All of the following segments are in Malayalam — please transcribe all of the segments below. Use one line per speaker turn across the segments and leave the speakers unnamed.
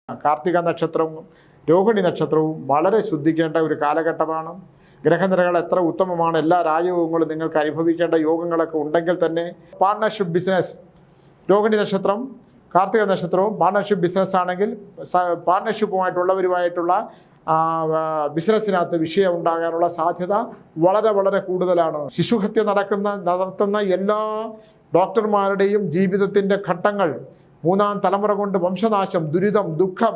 കാർത്തിക നക്ഷത്രവും രോഹിണി നക്ഷത്രവും വളരെ ശ്രദ്ധിക്കേണ്ട ഒരു കാലഘട്ടമാണ്. ഗ്രഹനിരകൾ എത്ര ഉത്തമമാണ്, എല്ലാ രാജയോഗങ്ങളും നിങ്ങൾക്ക് അനുഭവിക്കേണ്ട യോഗങ്ങളൊക്കെ ഉണ്ടെങ്കിൽ തന്നെ പാർട്ണർഷിപ്പ് ബിസിനസ്, രോഹിണി നക്ഷത്രം കാർത്തിക നക്ഷത്രവും പാർട്ണർഷിപ്പ് ബിസിനസ് ആണെങ്കിൽ പാർട്ണർഷിപ്പുമായിട്ടുള്ളവരുമായിട്ടുള്ള ബിസിനസ്സിനകത്ത് വിഷയം ഉണ്ടാകാനുള്ള സാധ്യത വളരെ വളരെ കൂടുതലാണ്. ശിശുഹത്യ നടത്തുന്ന എല്ലാ ഡോക്ടർമാരുടെയും ജീവിതത്തിൻ്റെ ഘട്ടങ്ങൾ മൂന്നാം തലമുറ കൊണ്ട് വംശനാശം, ദുരിതം, ദുഃഖം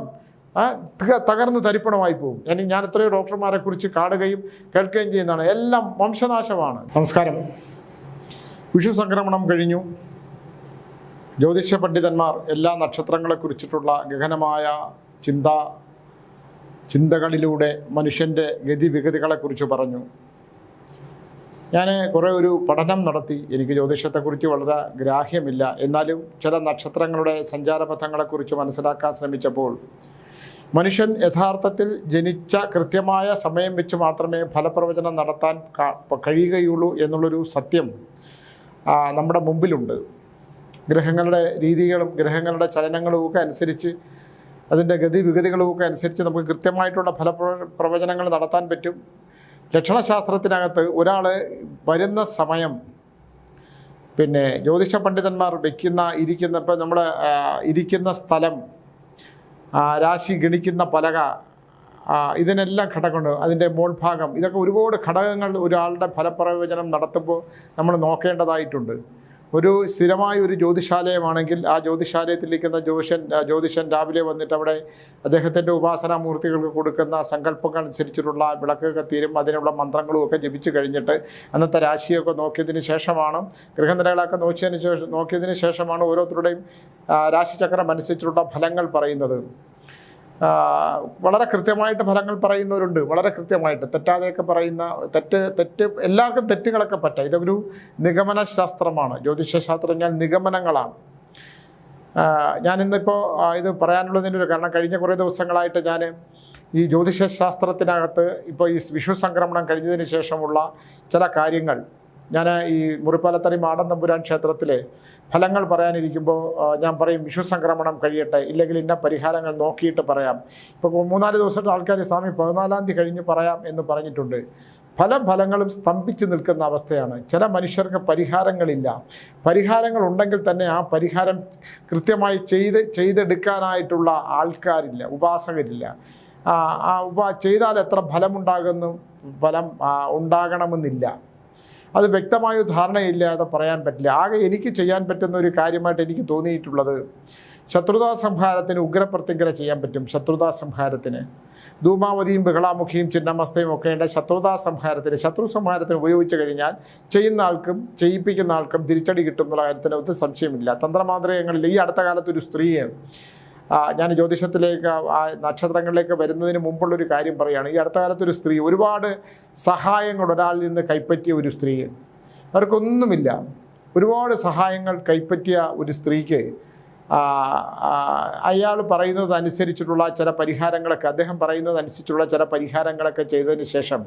തകർന്ന് തരിപ്പണമായി പോകും. ഞാൻ എത്രയോ ഡോക്ടർമാരെ കുറിച്ച് കാണുകയും കേൾക്കുകയും ചെയ്യുന്നതാണ്. എല്ലാം വംശനാശമാണ്. നമസ്കാരം. വിഷു സംക്രമണം കഴിഞ്ഞു. ജ്യോതിഷ പണ്ഡിതന്മാർ എല്ലാ നക്ഷത്രങ്ങളെക്കുറിച്ചിട്ടുള്ള ഗഹനമായ ചിന്തകളിലൂടെ മനുഷ്യൻ്റെ ഗതിവിഗതികളെക്കുറിച്ച് പറഞ്ഞു. ഞാൻ ഒരു പഠനം നടത്തി. എനിക്ക് ജ്യോതിഷത്തെക്കുറിച്ച് വളരെ ഗ്രാഹ്യമില്ല. എന്നാലും ചില നക്ഷത്രങ്ങളുടെ സഞ്ചാരപഥങ്ങളെക്കുറിച്ച് മനസ്സിലാക്കാൻ ശ്രമിച്ചപ്പോൾ മനുഷ്യൻ യഥാർത്ഥത്തിൽ ജനിച്ച കൃത്യമായ സമയം വെച്ച് മാത്രമേ ഫലപ്രവചനം നടത്താൻ കഴിയുകയുള്ളൂ എന്നുള്ളൊരു സത്യം നമ്മുടെ മുമ്പിലുണ്ട്. ഗ്രഹങ്ങളുടെ രീതികളും ഗ്രഹങ്ങളുടെ ചലനങ്ങളും ഒക്കെ അനുസരിച്ച്, അതിൻ്റെ ഗതിവിഗതികളും ഒക്കെ അനുസരിച്ച് നമുക്ക് കൃത്യമായിട്ടുള്ള ഫലപ്രവചനങ്ങൾ നടത്താൻ പറ്റും. ലക്ഷണശാസ്ത്രത്തിനകത്ത് ഒരാൾ വരുന്ന സമയം, ജ്യോതിഷ പണ്ഡിതന്മാർ ഇരിക്കുന്ന നമ്മുടെ ഇരിക്കുന്ന സ്ഥലം, രാശി ഗണിക്കുന്ന പലക, ഇതിനെല്ലാം ഘടകമുണ്ട്. അതിൻ്റെ മോൾഭാഗം, ഇതൊക്കെ ഒരുപാട് ഘടകങ്ങൾ ഒരാളുടെ ഫലപ്രവചനം നടത്തുമ്പോൾ നമ്മൾ നോക്കേണ്ടതായിട്ടുണ്ട്. ഒരു സ്ഥിരമായ ഒരു ജ്യോതിശാലയമാണെങ്കിൽ ആ ജ്യോതിശാലയത്തിലിരിക്കുന്ന ജ്യോതിഷൻ രാവിലെ വന്നിട്ട് അവിടെ അദ്ദേഹത്തിൻ്റെ ഉപാസനാമൂർത്തികൾക്ക് കൊടുക്കുന്ന സങ്കല്പങ്ങൾ അനുസരിച്ചിട്ടുള്ള വിളക്ക് കത്തിയും അതിനുള്ള മന്ത്രങ്ങളും ഒക്കെ ജപിച്ചു കഴിഞ്ഞിട്ട് അന്നത്തെ രാശിയൊക്കെ നോക്കിയതിന് ശേഷമാണ്, ഗ്രഹനിരകളൊക്കെ നോക്കിയതിന് ശേഷമാണ് ഓരോരുത്തരുടെയും രാശിചക്രം അനുസരിച്ചിട്ടുള്ള ഫലങ്ങൾ പറയുന്നത്. വളരെ കൃത്യമായിട്ട് ഫലങ്ങൾ പറയുന്നവരുണ്ട്, വളരെ കൃത്യമായിട്ട് തെറ്റാതെയൊക്കെ പറയുന്ന എല്ലാവർക്കും തെറ്റുകളൊക്കെ പറ്റാം. ഇതൊരു നിഗമന ശാസ്ത്രമാണ്. ജ്യോതിഷശാസ്ത്രം നിഗമനങ്ങളാണ്. ഞാനിന്നിപ്പോൾ ഇത് പറയാനുള്ളതിൻ്റെ ഒരു കാരണം, കഴിഞ്ഞ കുറേ ദിവസങ്ങളായിട്ട് ഞാൻ ഈ ജ്യോതിഷശാസ്ത്രത്തിനകത്ത് ഇപ്പോൾ ഈ വിഷു സംക്രമണം കഴിഞ്ഞതിന് ശേഷമുള്ള ചില കാര്യങ്ങൾ, ഞാൻ ഈ മുറിപ്പാലത്തറി മാടൻ തമ്പുരാൻ ക്ഷേത്രത്തിലെ ഫലങ്ങൾ പറയാനിരിക്കുമ്പോൾ ഞാൻ പറയും വിഷു സംക്രമണം കഴിയട്ടെ, ഇല്ലെങ്കിൽ ഇന്ന പരിഹാരങ്ങൾ നോക്കിയിട്ട് പറയാം. ഇപ്പോൾ 3-4 ദിവസമായിട്ട് ആൾക്കാർ സ്വാമി 14-ാം തീയതി കഴിഞ്ഞ് പറയാം എന്ന് പറഞ്ഞിട്ടുണ്ട്. ഫലങ്ങളും സ്തംഭിച്ച് നിൽക്കുന്ന അവസ്ഥയാണ്. ചില മനുഷ്യർക്ക് പരിഹാരങ്ങളില്ല. പരിഹാരങ്ങൾ ഉണ്ടെങ്കിൽ തന്നെ ആ പരിഹാരം കൃത്യമായി ചെയ്തെടുക്കാനായിട്ടുള്ള ആൾക്കാരില്ല, ഉപാസകരില്ല. ചെയ്താൽ എത്ര ഫലം ഉണ്ടാകണമെന്നില്ല. അത് വ്യക്തമായ ധാരണയില്ലാതെ പറയാൻ പറ്റില്ല. ആകെ എനിക്ക് ചെയ്യാൻ പറ്റുന്ന ഒരു കാര്യമായിട്ട് എനിക്ക് തോന്നിയിട്ടുള്ളത്, ശത്രുതാ സംഹാരത്തിന് ഉഗ്രപ്രതിജ്ഞ ചെയ്യാൻ പറ്റും. ശത്രുതാ സംഹാരത്തിന് ധൂമാവതിയും ബഹളാമുഖിയും ചിന്നമസ്തയും ഒക്കെയുണ്ട്. ശത്രു സംഹാരത്തിന് ഉപയോഗിച്ച് കഴിഞ്ഞാൽ ചെയ്യുന്ന ആൾക്കും ചെയ്യിപ്പിക്കുന്ന ആൾക്കും തിരിച്ചടി കിട്ടും എന്നുള്ള കാര്യത്തിന് ഒത്തിരി സംശയമില്ല. തന്ത്രമാന്ത്രങ്ങളിൽ ഈ അടുത്ത കാലത്തൊരു സ്ത്രീയെ, ഞാൻ ജ്യോതിഷത്തിലേക്ക് നക്ഷത്രങ്ങളിലേക്ക് വരുന്നതിന് മുമ്പുള്ളൊരു കാര്യം പറയുകയാണ്. ഈ അടുത്ത കാലത്തൊരു സ്ത്രീ ഒരുപാട് സഹായങ്ങൾ ഒരാളിൽ നിന്ന് കൈപ്പറ്റിയ ഒരു സ്ത്രീ, അവർക്കൊന്നുമില്ല, ഒരുപാട് സഹായങ്ങൾ കൈപ്പറ്റിയ ഒരു സ്ത്രീക്ക് അയാൾ പറയുന്നതനുസരിച്ചിട്ടുള്ള ചില പരിഹാരങ്ങളൊക്കെ, അദ്ദേഹം പറയുന്നതനുസരിച്ചുള്ള ചില പരിഹാരങ്ങളൊക്കെ ചെയ്തതിന് ശേഷം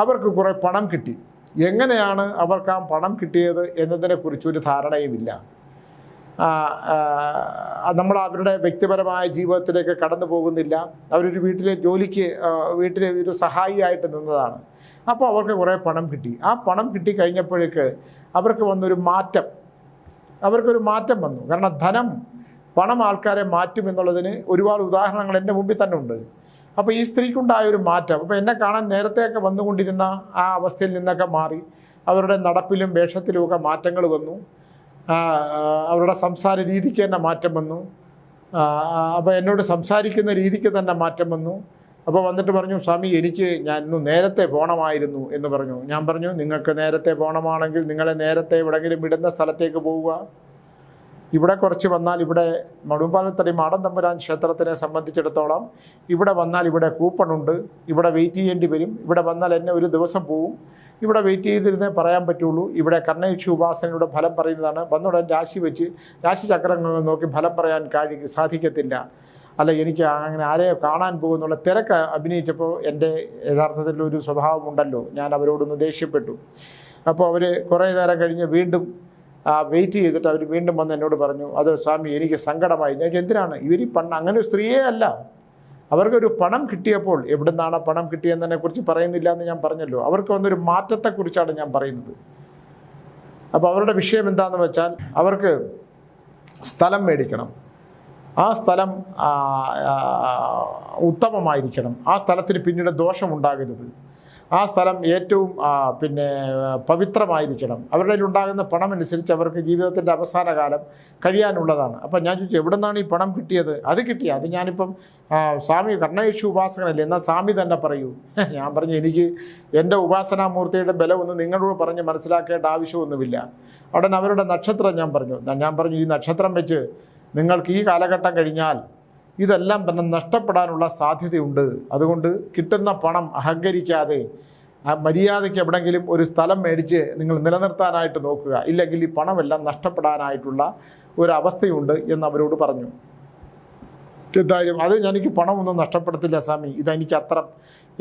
അവർക്ക് കുറേ പണം കിട്ടി. എങ്ങനെയാണ് അവർക്ക് ആ പണം കിട്ടിയത് എന്നതിനെക്കുറിച്ചൊരു ധാരണയുമില്ല. നമ്മൾ അവരുടെ വ്യക്തിപരമായ ജീവിതത്തിലേക്ക് കടന്നു പോകുന്നില്ല. അവരൊരു വീട്ടിലെ ഒരു സഹായിയായിട്ട് നിന്നതാണ്. അപ്പോൾ അവർക്ക് കുറേ പണം കിട്ടി. ആ പണം കിട്ടിക്കഴിഞ്ഞപ്പോഴേക്ക് അവർക്ക് വന്നൊരു മാറ്റം വന്നു. കാരണം പണം ആൾക്കാരെ മാറ്റും എന്നുള്ളതിന് ഒരുപാട് ഉദാഹരണങ്ങൾ എൻ്റെ മുമ്പിൽ തന്നെ ഉണ്ട്. അപ്പോൾ ഈ സ്ത്രീക്കുണ്ടായൊരു മാറ്റം, അപ്പോൾ എന്നെ കാണാൻ നേരത്തെയൊക്കെ വന്നുകൊണ്ടിരുന്ന ആ അവസ്ഥയിൽ നിന്നൊക്കെ മാറി അവരുടെ നടപ്പിലും വേഷത്തിലുമൊക്കെ മാറ്റങ്ങൾ വന്നു. അവരുടെ സംസാര രീതിക്ക് തന്നെ മാറ്റം വന്നു. അപ്പോൾ എന്നോട് സംസാരിക്കുന്ന രീതിക്ക് തന്നെ മാറ്റം വന്നു. അപ്പോൾ വന്നിട്ട് പറഞ്ഞു, സ്വാമി ഞാൻ ഇന്ന് നേരത്തെ പോകണമായിരുന്നു എന്ന് പറഞ്ഞു. ഞാൻ പറഞ്ഞു, നിങ്ങൾക്ക് നേരത്തെ പോകണമാണെങ്കിൽ നിങ്ങളെ നേരത്തെ എവിടെയെങ്കിലും വിടുന്ന സ്ഥലത്തേക്ക് പോവുക. ഇവിടെ കുറച്ച് വന്നാൽ, ഇവിടെ മുറിപ്പാലത്തറി മാടൻ തമ്പുരാൻ ക്ഷേത്രത്തിനെ സംബന്ധിച്ചിടത്തോളം ഇവിടെ വന്നാൽ ഇവിടെ കൂപ്പണുണ്ട്, ഇവിടെ വെയിറ്റ് ചെയ്യേണ്ടി വരും. ഇവിടെ വന്നാൽ എന്നെ ഒരു ദിവസം പോവും. ഇവിടെ വെയിറ്റ് ചെയ്തിരുന്നേ പറയാൻ പറ്റുള്ളൂ. ഇവിടെ കർണയിക്ഷി ഉപാസനയുടെ ഫലം പറയുന്നതാണ്. വന്നുടൻ രാശിചക്രങ്ങൾ നോക്കി ഫലം പറയാൻ സാധിക്കത്തില്ല. അല്ല, എനിക്ക് അങ്ങനെ ആരെയോ കാണാൻ പോകുന്നുള്ള തിരക്ക് അഭിനയിച്ചപ്പോൾ എൻ്റെ യഥാർത്ഥത്തിലൊരു സ്വഭാവമുണ്ടല്ലോ, ഞാൻ അവരോടൊന്ന് ദേഷ്യപ്പെട്ടു. അപ്പോൾ അവർ കുറേ നേരം കഴിഞ്ഞ് വീണ്ടും വെയിറ്റ് ചെയ്തിട്ട് അവർ വീണ്ടും വന്ന് എന്നോട് പറഞ്ഞു, അത് സ്വാമി എനിക്ക് സങ്കടമായി. ഞാൻ എന്തിനാണ് ഇവർ അങ്ങനെ ഒരു സ്ത്രീയേ അല്ല, അവർക്കൊരു പണം കിട്ടിയപ്പോൾ എവിടെ നിന്നാണ് പണം കിട്ടിയെന്നതിനെക്കുറിച്ച് പറയുന്നില്ല എന്ന് ഞാൻ പറഞ്ഞല്ലോ. അവർക്ക് വന്നൊരു മാറ്റത്തെക്കുറിച്ചാണ് ഞാൻ പറയുന്നത്. അപ്പോൾ അവരുടെ വിഷയം എന്താണെന്ന് വെച്ചാൽ അവർക്ക് സ്ഥലം മേടിക്കണം, ആ സ്ഥലം ഉത്തമമായിരിക്കണം, ആ സ്ഥലത്തിന് പിന്നീട് ദോഷമുണ്ടാകരുത്, ആ സ്ഥലം ഏറ്റവും പവിത്രമായിരിക്കണം, അവരുടെ ഉണ്ടാകുന്ന പണം അനുസരിച്ച് അവർക്ക് ജീവിതത്തിൻ്റെ അവസാന കാലം കഴിയാനുള്ളതാണ്. അപ്പം ഞാൻ ചോദിച്ചു എവിടെ നിന്നാണ് ഈ പണം കിട്ടിയത്? അത് കിട്ടിയ അത് ഞാനിപ്പം സ്വാമി കർണേഷു ഉപാസകനല്ലേ, എന്നാൽ സ്വാമി തന്നെ പറയൂ. ഞാൻ പറഞ്ഞു എനിക്ക് എൻ്റെ ഉപാസനാമൂർത്തിയുടെ ബലമൊന്നും നിങ്ങളോട് പറഞ്ഞ് മനസ്സിലാക്കേണ്ട ആവശ്യമൊന്നുമില്ല. ഉടൻ അവരുടെ നക്ഷത്രം ഞാൻ പറഞ്ഞു ഈ നക്ഷത്രം വെച്ച് നിങ്ങൾക്ക് ഈ കാലഘട്ടം കഴിഞ്ഞാൽ ഇതെല്ലാം തന്നെ നഷ്ടപ്പെടാനുള്ള സാധ്യതയുണ്ട്. അതുകൊണ്ട് കിട്ടുന്ന പണം അഹങ്കരിക്കാതെ മര്യാദയ്ക്ക് എവിടെയെങ്കിലും ഒരു സ്ഥലം മേടിച്ച് നിങ്ങൾ നിലനിർത്താനായിട്ട് നോക്കുക, ഇല്ലെങ്കിൽ ഈ പണമെല്ലാം നഷ്ടപ്പെടാനായിട്ടുള്ള ഒരവസ്ഥയുണ്ട് എന്നവരോട് പറഞ്ഞു. എന്തായാലും അത് എനിക്ക് പണമൊന്നും നഷ്ടപ്പെടുത്തില്ല സ്വാമി,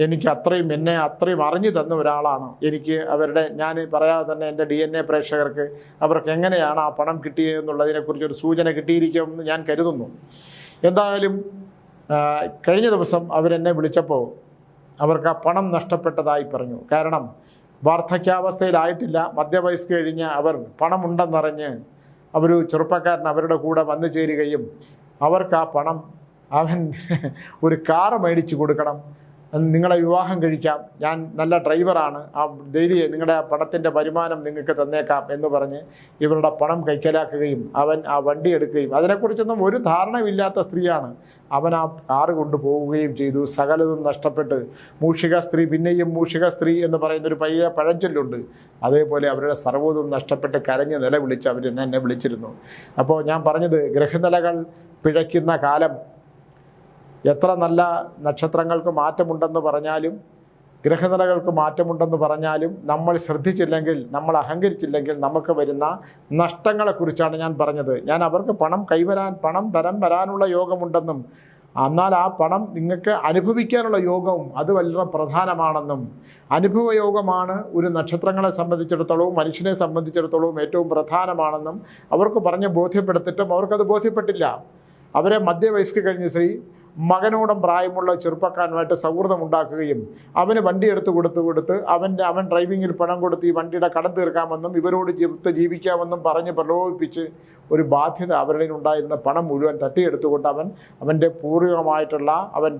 എനിക്ക് അത്രയും അറിഞ്ഞു തന്ന ഒരാളാണ്. എനിക്ക് ഞാൻ പറയാതെ തന്നെ എൻ്റെ DNA പ്രേക്ഷകർക്ക് അവർക്ക് എങ്ങനെയാണ് ആ പണം കിട്ടിയതെന്നുള്ളതിനെക്കുറിച്ചൊരു സൂചന കിട്ടിയിരിക്കുമെന്ന് ഞാൻ കരുതുന്നു. എന്തായാലും കഴിഞ്ഞ ദിവസം അവരെന്നെ വിളിച്ചപ്പോൾ അവർക്ക് ആ പണം നഷ്ടപ്പെട്ടതായി പറഞ്ഞു. കാരണം വാർദ്ധക്യാവസ്ഥയിലായിട്ടില്ല, മധ്യവയസ്സ് കഴിഞ്ഞ് അവർ പണമുണ്ടെന്നറിഞ്ഞ് ചെറുപ്പക്കാരൻ അവരുടെ കൂടെ വന്നു ചേരുകയും അവർക്ക് ആ പണം അവൻ ഒരു കാറ് മേടിച്ചു കൊടുക്കണം, നിങ്ങളെ വിവാഹം കഴിക്കാം, ഞാൻ നല്ല ഡ്രൈവറാണ്, ആ ഡെയിലി നിങ്ങളുടെ പണത്തിൻ്റെ വരുമാനം നിങ്ങൾക്ക് തന്നേക്കാം എന്ന് പറഞ്ഞ് ഇവരുടെ പണം കൈക്കലാക്കുകയും അവൻ ആ വണ്ടി എടുക്കുകയും അതിനെക്കുറിച്ചൊന്നും ഒരു ധാരണയില്ലാത്ത സ്ത്രീയാണ്. അവൻ ആ കാറ് കൊണ്ടുപോവുകയും ചെയ്തു. സകലതും നഷ്ടപ്പെട്ട് മൂഷിക സ്ത്രീ പിന്നെയും മൂഷിക സ്ത്രീ എന്ന് പറയുന്നൊരു പഴഞ്ചൊല്ലുണ്ട്. അതേപോലെ അവരുടെ സർവ്വതും നഷ്ടപ്പെട്ട് കരഞ്ഞ് നിലവിളിച്ച് അവർ എന്നെ വിളിച്ചിരുന്നു. അപ്പോൾ ഞാൻ പറഞ്ഞത് ഗ്രഹനിലകൾ പിഴയ്ക്കുന്ന കാലം, എത്ര നല്ല നക്ഷത്രങ്ങൾക്ക് മാറ്റമുണ്ടെന്ന് പറഞ്ഞാലും ഗ്രഹനിലകൾക്ക് മാറ്റമുണ്ടെന്ന് പറഞ്ഞാലും നമ്മൾ ശ്രദ്ധിച്ചില്ലെങ്കിൽ, നമ്മൾ അഹങ്കരിച്ചില്ലെങ്കിൽ നമുക്ക് വരുന്ന നഷ്ടങ്ങളെക്കുറിച്ചാണ് ഞാൻ പറഞ്ഞത്. ഞാൻ അവർക്ക് പണം തരം വരാനുള്ള യോഗമുണ്ടെന്നും എന്നാൽ ആ പണം നിങ്ങൾക്ക് അനുഭവിക്കാനുള്ള യോഗവും അത് വളരെ പ്രധാനമാണെന്നും, അനുഭവയോഗമാണ് ഒരു നക്ഷത്രങ്ങളെ സംബന്ധിച്ചിടത്തോളവും മനുഷ്യനെ സംബന്ധിച്ചിടത്തോളവും ഏറ്റവും പ്രധാനമാണെന്നും അവർക്ക് പറഞ്ഞ് ബോധ്യപ്പെടുത്തിയിട്ടും അവർക്കത് ബോധ്യപ്പെട്ടില്ല. അവരെ മധ്യവയസ്ക്ക് കഴിഞ്ഞ സ്ത്രീ മകനോടും പ്രായമുള്ള ചെറുപ്പക്കാരനുമായിട്ട് സൗഹൃദം ഉണ്ടാക്കുകയും അവന് വണ്ടി എടുത്ത് കൊടുത്ത് അവൻ ഡ്രൈവിങ്ങിൽ പണം കൊടുത്ത് ഈ വണ്ടിയുടെ കടം തീർക്കാമെന്നും ഇവരോട് ജീവിക്കാമെന്നും പറഞ്ഞ് പ്രലോഭിപ്പിച്ച് ഒരു ബാധ്യത അവരുടെ ഉണ്ടായിരുന്ന പണം മുഴുവൻ തട്ടിയെടുത്തുകൊണ്ട് അവൻ്റെ പൂർവികമായിട്ടുള്ള അവൻ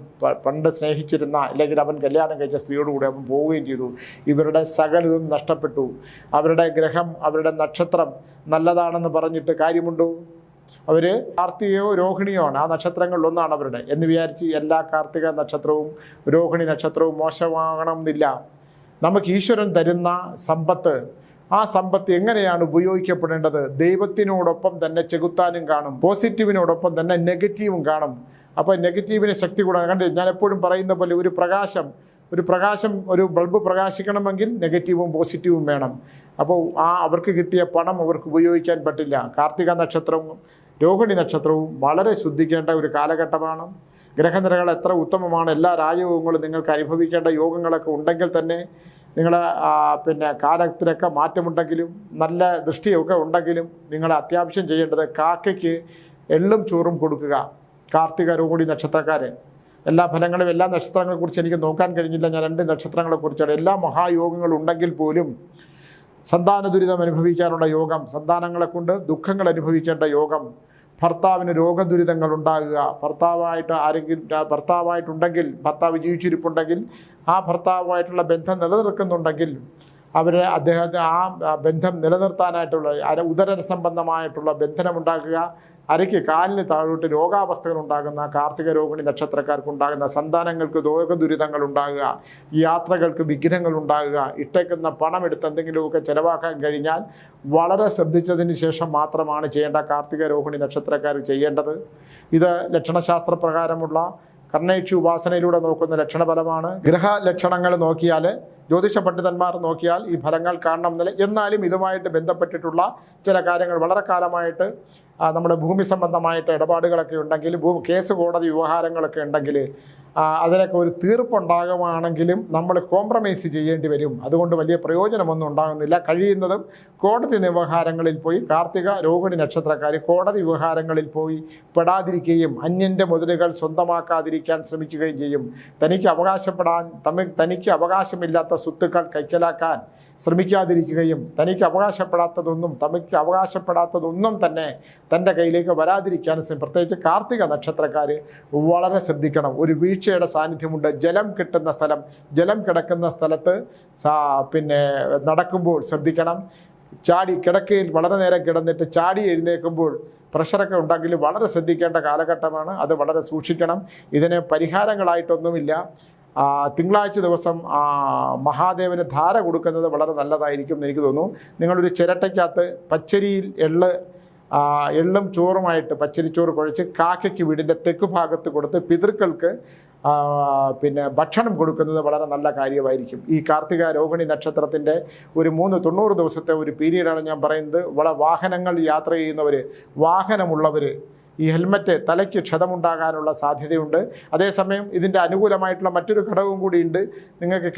പണ്ട് സ്നേഹിച്ചിരുന്ന അല്ലെങ്കിൽ അവൻ കല്യാണം കഴിച്ച സ്ത്രീയോടുകൂടി അവൻ പോവുകയും ചെയ്തു. ഇവരുടെ സകലതും നഷ്ടപ്പെട്ടു. അവരുടെ ഗ്രഹം, അവരുടെ നക്ഷത്രം നല്ലതാണെന്ന് പറഞ്ഞിട്ട് കാര്യമുണ്ടോ? അവർ കാർത്തികയോ രോഹിണിയോ ആണ്, ആ നക്ഷത്രങ്ങളിലൊന്നാണ് അവരുടെ എന്ന് വിചാരിച്ച് എല്ലാ കാർത്തിക നക്ഷത്രവും രോഹിണി നക്ഷത്രവും മോശമാകണമെന്നില്ല. നമുക്ക് ഈശ്വരൻ തരുന്ന സമ്പത്ത്, ആ സമ്പത്ത് എങ്ങനെയാണ് ഉപയോഗിക്കപ്പെടേണ്ടത്? ദൈവത്തിനോടൊപ്പം തന്നെ ചെകുത്താനും കാണും, പോസിറ്റീവിനോടൊപ്പം തന്നെ നെഗറ്റീവും കാണും. അപ്പോൾ നെഗറ്റീവിന് ശക്തി കൂടാൻ കണ്ട് ഞാൻ എപ്പോഴും പറയുന്ന പോലെ ഒരു ബൾബ് പ്രകാശിക്കണമെങ്കിൽ നെഗറ്റീവും പോസിറ്റീവും വേണം. അപ്പോൾ അവർക്ക് കിട്ടിയ പണം അവർക്ക് ഉപയോഗിക്കാൻ പറ്റില്ല. കാർത്തിക നക്ഷത്രവും രോഹിണി നക്ഷത്രവും വളരെ ശ്രദ്ധിക്കേണ്ട ഒരു കാലഘട്ടമാണ്. ഗ്രഹനിരകൾ എത്ര ഉത്തമമാണ്, എല്ലാ രാജയോഗങ്ങളും നിങ്ങൾക്ക് അനുഭവിക്കേണ്ട യോഗങ്ങളൊക്കെ ഉണ്ടെങ്കിൽ തന്നെ നിങ്ങളെ കാലത്തിലൊക്കെ മാറ്റമുണ്ടെങ്കിലും നല്ല ദൃഷ്ടിയൊക്കെ ഉണ്ടെങ്കിലും നിങ്ങൾ അത്യാവശ്യം ചെയ്യേണ്ടത് കാക്കയ്ക്ക് എള്ളും ചോറും കൊടുക്കുക. കാർത്തിക രോഹിണി നക്ഷത്രക്കാർ എല്ലാ ഫലങ്ങളും എല്ലാ നക്ഷത്രങ്ങളെക്കുറിച്ച് എനിക്ക് നോക്കാൻ കഴിഞ്ഞില്ല. ഞാൻ 2 നക്ഷത്രങ്ങളെക്കുറിച്ചാണ്. എല്ലാ മഹായോഗങ്ങളും ഉണ്ടെങ്കിൽ പോലും സന്താന ദുരിതം അനുഭവിക്കാനുള്ള യോഗം, സന്താനങ്ങളെ കൊണ്ട് ദുഃഖങ്ങൾ അനുഭവിക്കേണ്ട യോഗം, ഭർത്താവിന് രോഗദുരിതങ്ങൾ ഉണ്ടാകുക, ഭർത്താവായിട്ടുണ്ടെങ്കിൽ ഭർത്താവ് ജീവിച്ചിരിപ്പുണ്ടെങ്കിൽ ആ ഭർത്താവുമായിട്ടുള്ള ബന്ധം നിലനിൽക്കുന്നുണ്ടെങ്കിൽ അദ്ദേഹത്തെ ആ ബന്ധം നിലനിർത്താനായിട്ടുള്ള ഉദര സംബന്ധമായിട്ടുള്ള ബന്ധനമുണ്ടാക്കുക. അരയ്ക്ക് കാലിന് താഴോട്ട് രോഗാവസ്ഥകൾ ഉണ്ടാകുന്ന കാർത്തിക രോഹിണി നക്ഷത്രക്കാർക്കുണ്ടാകുന്ന സന്താനങ്ങൾക്ക് രോഗദുരിതങ്ങൾ ഉണ്ടാകുക, യാത്രകൾക്ക് വിഘ്നങ്ങൾ ഉണ്ടാകുക, ഇട്ടേക്കുന്ന പണം എടുത്ത് എന്തെങ്കിലുമൊക്കെ ചിലവാക്കാൻ കഴിഞ്ഞാൽ വളരെ ശ്രദ്ധിച്ചതിന് ശേഷം മാത്രമാണ് ചെയ്യേണ്ട കാർത്തിക രോഹിണി നക്ഷത്രക്കാർ ചെയ്യേണ്ടത്. ഇത് ലക്ഷണശാസ്ത്ര പ്രകാരമുള്ള കർണേക്ഷി ഉപാസനയിലൂടെ നോക്കുന്ന ലക്ഷണഫലമാണ്. ഗ്രഹ ലക്ഷണങ്ങൾ നോക്കിയാൽ ജ്യോതിഷ പണ്ഡിതന്മാർ നോക്കിയാൽ ഈ ഫലങ്ങൾ കാണണം എന്നില്ല. എന്നാലും ഇതുമായിട്ട് ബന്ധപ്പെട്ടിട്ടുള്ള ചില കാര്യങ്ങൾ വളരെ കാലമായിട്ട് നമ്മുടെ ഭൂമി സംബന്ധമായിട്ട് ഇടപാടുകളൊക്കെ ഉണ്ടെങ്കിൽ, കേസ് കോടതി വ്യവഹാരങ്ങളൊക്കെ ഉണ്ടെങ്കിൽ അതിനൊക്കെ ഒരു തീർപ്പുണ്ടാകുവാണെങ്കിലും നമ്മൾ കോംപ്രമൈസ് ചെയ്യേണ്ടി വരും. അതുകൊണ്ട് വലിയ പ്രയോജനമൊന്നും ഉണ്ടാകുന്നില്ല. കഴിയുന്നതും കോടതി വ്യവഹാരങ്ങളിൽ പോയി കാർത്തിക രോഹിണി നക്ഷത്രക്കാർ കോടതി വ്യവഹാരങ്ങളിൽ പോയി പെടാതിരിക്കുകയും അന്യൻ്റെ മുതലുകൾ സ്വന്തമാക്കാതിരിക്കാൻ ശ്രമിക്കുകയും ചെയ്യും. തനിക്ക് അവകാശമില്ലാത്ത സ്വത്തുക്കൾ കൈക്കലാക്കാൻ ശ്രമിക്കാതിരിക്കുകയും തനിക്ക് അവകാശപ്പെടാത്തതൊന്നും തന്നെ തൻ്റെ കയ്യിലേക്ക് വരാതിരിക്കാൻ പ്രത്യേകിച്ച് കാർത്തിക നക്ഷത്രക്കാർ വളരെ ശ്രദ്ധിക്കണം. ഒരു വീഴ്ചയുടെ സാന്നിധ്യമുണ്ട്. ജലം കിടക്കുന്ന സ്ഥലത്ത് നടക്കുമ്പോൾ ശ്രദ്ധിക്കണം. കിടക്കയിൽ വളരെ നേരം കിടന്നിട്ട് ചാടി എഴുന്നേൽക്കുമ്പോൾ പ്രഷറൊക്കെ ഉണ്ടെങ്കിൽ വളരെ ശ്രദ്ധിക്കേണ്ട കാലഘട്ടമാണ്. അത് വളരെ സൂക്ഷിക്കണം. ഇതിന് പരിഹാരങ്ങളായിട്ടൊന്നുമില്ല. തിങ്കളാഴ്ച ദിവസം മഹാദേവന് ധാര കൊടുക്കുന്നത് വളരെ നല്ലതായിരിക്കും എന്ന് എനിക്ക് തോന്നുന്നു. നിങ്ങളൊരു ചിരട്ടയ്ക്കകത്ത് പച്ചരിയിൽ എള്ളും ചോറുമായിട്ട് പച്ചരിച്ചോറ് കുഴച്ച് കാക്കയ്ക്ക് വീടിൻ്റെ തെക്ക് ഭാഗത്ത് കൊടുത്ത് പിതൃക്കൾക്ക് ഭക്ഷണം കൊടുക്കുന്നത് വളരെ നല്ല കാര്യമായിരിക്കും. ഈ കാർത്തിക രോഹിണി നക്ഷത്രത്തിൻ്റെ ഒരു 90 ദിവസത്തെ ഒരു പീരീഡാണ് ഞാൻ പറയുന്നത്. വാഹനങ്ങൾ യാത്ര ചെയ്യുന്നവർ, വാഹനമുള്ളവർ ഈ ഹെൽമറ്റ് തലയ്ക്ക് ക്ഷതമുണ്ടാകാനുള്ള സാധ്യതയുണ്ട്. അതേസമയം ഇതിൻ്റെ അനുകൂലമായിട്ടുള്ള മറ്റൊരു ഘടകവും കൂടിയുണ്ട്. നിങ്ങൾക്ക്